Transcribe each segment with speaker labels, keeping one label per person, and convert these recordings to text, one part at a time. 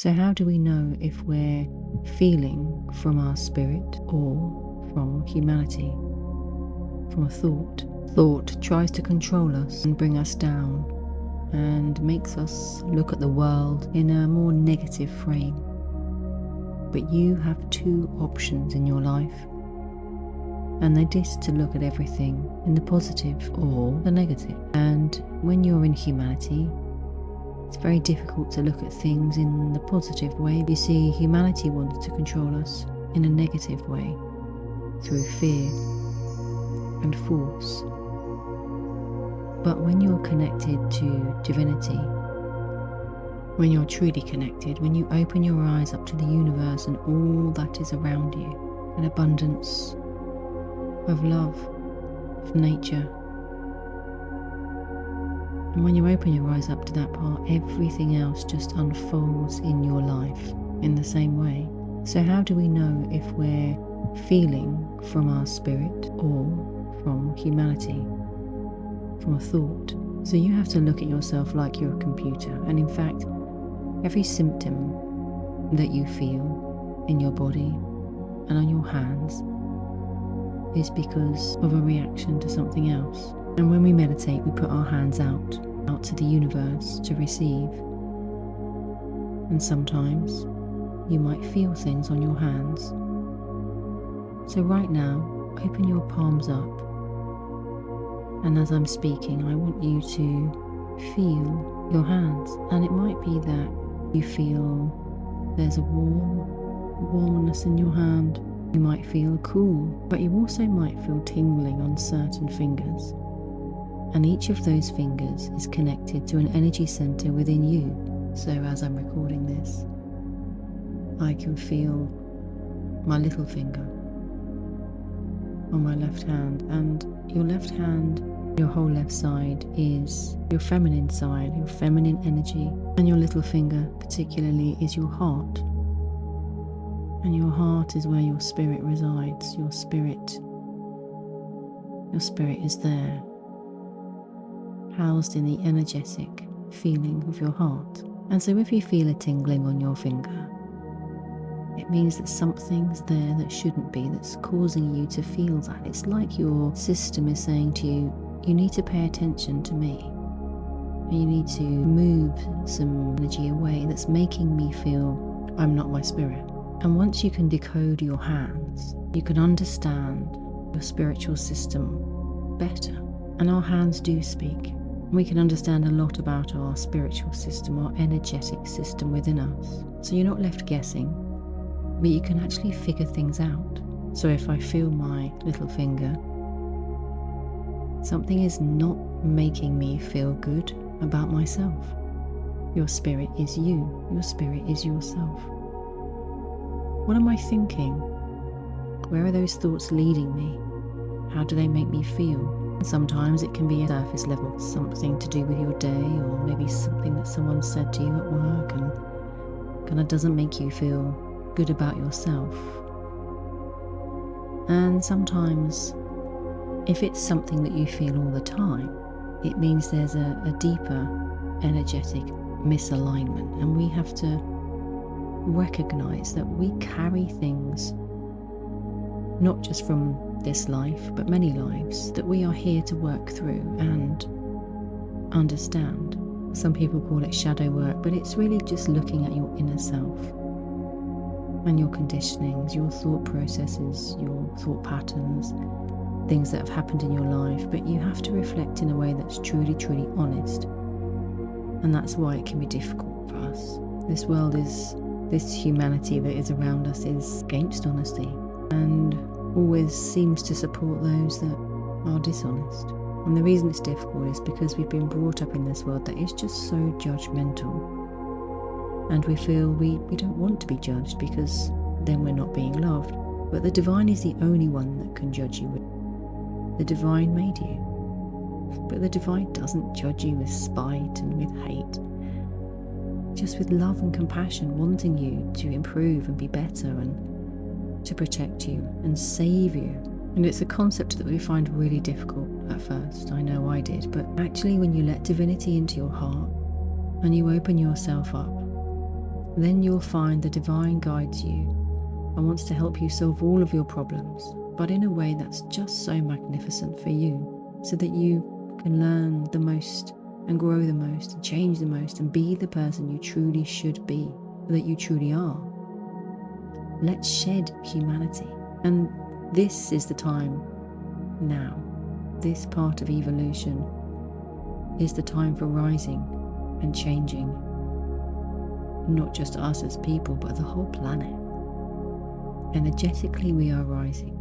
Speaker 1: So how do we know if we're feeling from our spirit or from humanity, from a thought? Thought tries to control us and bring us down and makes us look at the world in a more negative frame. But you have two options in your life, and they're just to look at everything in the positive or the negative. And when you're in humanity, it's very difficult to look at things in the positive way. You see, humanity wants to control us in a negative way, through fear and force. But when you're connected to divinity, when you're truly connected, when you open your eyes up to the universe and all that is around you, an abundance of love, of nature, and when you open your eyes up to that part, everything else just unfolds in your life in the same way. So how do we know if we're feeling from our spirit or from humanity, from a thought? So you have to look at yourself like you're a computer, and in fact, every symptom that you feel in your body and on your hands is because of a reaction to something else. And when we meditate, we put our hands out to the universe to receive. And sometimes you might feel things on your hands. So right now, open your palms up. And as I'm speaking, I want you to feel your hands. And it might be that you feel there's a warmness in your hand. You might feel cool, but you also might feel tingling on certain fingers. And each of those fingers is connected to an energy center within you. So as I'm recording this, I can feel my little finger on my left hand, and your left hand, your whole left side is your feminine side, your feminine energy, and your little finger particularly is your heart. And your heart is where your spirit resides. Your spirit is there, housed in the energetic feeling of your heart. And so if you feel a tingling on your finger, it means that something's there that shouldn't be, that's causing you to feel that. It's like your system is saying to you, you need to pay attention to me. You need to move some energy away that's making me feel I'm not my spirit. And once you can decode your hands, you can understand your spiritual system better. And our hands do speak. We can understand a lot about our spiritual system, our energetic system within us. So you're not left guessing, but you can actually figure things out. So if I feel my little finger, something is not making me feel good about myself. Your spirit is you. Your spirit is yourself. What am I thinking? Where are those thoughts leading me? How do they make me feel? Sometimes it can be a surface level, something to do with your day, or maybe something that someone said to you at work and kind of doesn't make you feel good about yourself. And sometimes, if it's something that you feel all the time, it means there's a deeper energetic misalignment, and we have to recognize that we carry things not just from this life, but many lives, that we are here to work through and understand. Some people call it shadow work, but it's really just looking at your inner self and your conditionings, your thought processes, your thought patterns, things that have happened in your life. But you have to reflect in a way that's truly, truly honest. And that's why it can be difficult for us. This humanity that is around us is against honesty and always seems to support those that are dishonest. And the reason it's difficult is because we've been brought up in this world that is just so judgmental. And we feel we don't want to be judged because then we're not being loved. But the divine is the only one that can judge you. The divine made you. But the divine doesn't judge you with spite and with hate. Just with love and compassion, wanting you to improve and be better and to protect you and save you. And it's a concept that we find really difficult at first. I know I did. But actually, when you let divinity into your heart and you open yourself up then you'll find the divine guides you and wants to help you solve all of your problems, but in a way that's just so magnificent for you, so that you can learn the most and grow the most and change the most and be the person you truly should be, that you truly are. Let's shed humanity. And this is the time now. This part of evolution is the time for rising and changing. Not just us as people, but the whole planet. Energetically we are rising.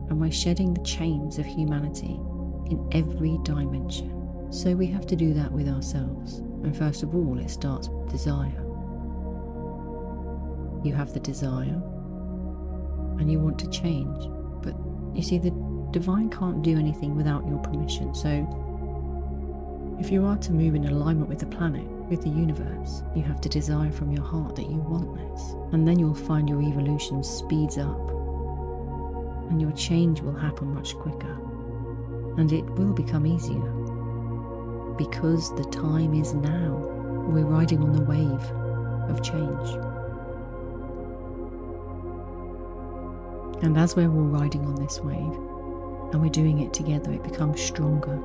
Speaker 1: And we're shedding the chains of humanity in every dimension. So we have to do that with ourselves. And first of all, it starts with desire. You have the desire and you want to change. But you see, the divine can't do anything without your permission. So if you are to move in alignment with the planet, with the universe, you have to desire from your heart that you want this. And then you'll find your evolution speeds up and your change will happen much quicker. And it will become easier. Because the time is now. We're riding on the wave of change. And as we're all riding on this wave, and we're doing it together, it becomes stronger.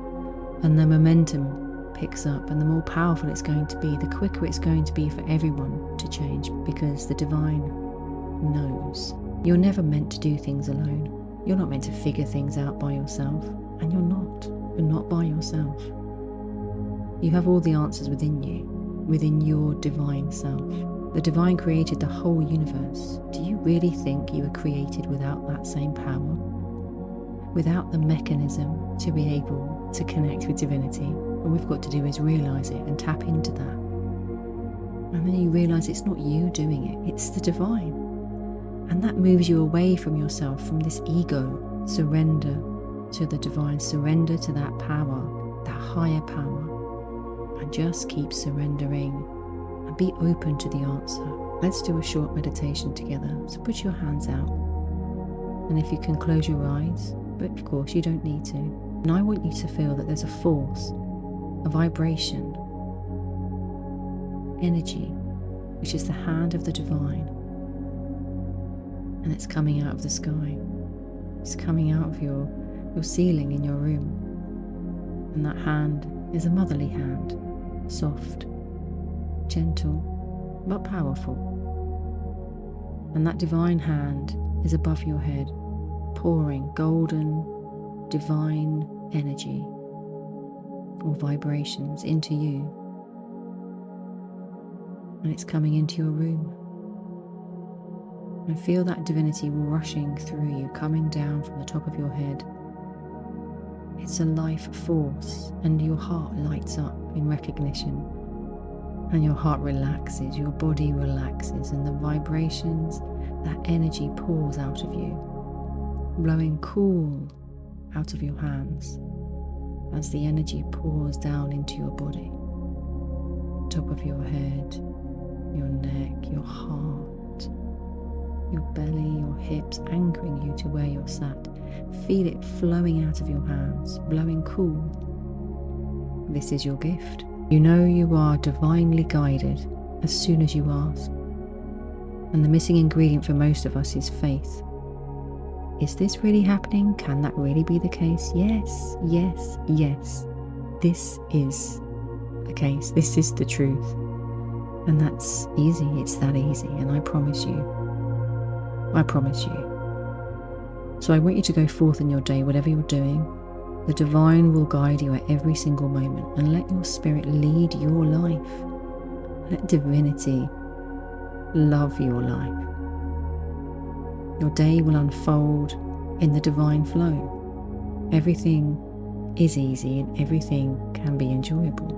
Speaker 1: And the momentum picks up, and the more powerful it's going to be, the quicker it's going to be for everyone to change, because the divine knows. You're never meant to do things alone. You're not meant to figure things out by yourself. And you're not. You're not by yourself. You have all the answers within you, within your divine self. The divine created the whole universe. Do you really think you were created without that same power? Without the mechanism to be able to connect with divinity? All we've got to do is realise it and tap into that. And then you realise it's not you doing it, it's the divine. And that moves you away from yourself, from this ego. Surrender to the divine, surrender to that power, that higher power. And just keep surrendering and be open to the answer. Let's do a short meditation together. So put your hands out. And if you can, close your eyes, but of course you don't need to. And I want you to feel that there's a force, a vibration, energy, which is the hand of the divine. And it's coming out of the sky. It's coming out of your ceiling in your room. And that hand is a motherly hand. Soft, gentle, but powerful. And that divine hand is above your head, pouring golden, divine energy or vibrations into you. And it's coming into your room. And feel that divinity rushing through you, coming down from the top of your head. It's a life force, and your heart lights up in recognition. And your heart relaxes, your body relaxes, and the vibrations, that energy pours out of you, blowing cool out of your hands as the energy pours down into your body, top of your head, your neck, your heart, your belly, your hips, anchoring you to where you're sat. Feel it flowing out of your hands, blowing cool. This is your gift. You know you are divinely guided as soon as you ask. And the missing ingredient for most of us is faith. Is this really happening? Can that really be the case? Yes, yes, yes. This is the case. This is the truth. And that's easy. It's that easy. And I promise you. So I want you to go forth in your day, whatever you're doing. The divine will guide you at every single moment, and let your spirit lead your life. Let divinity love your life. Your day will unfold in the divine flow. Everything is easy and everything can be enjoyable.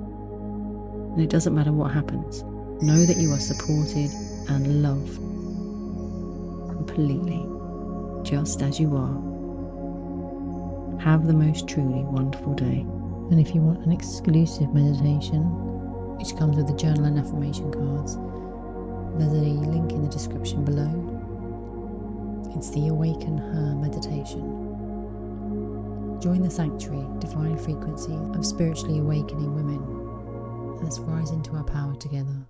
Speaker 1: And it doesn't matter what happens. Know that you are supported and loved completely, just as you are. Have the most truly wonderful day. And if you want an exclusive meditation, which comes with the journal and affirmation cards, there's a link in the description below. It's the Awaken Her meditation. Join the sanctuary, divine frequency of spiritually awakening women. Let's rise into our power together.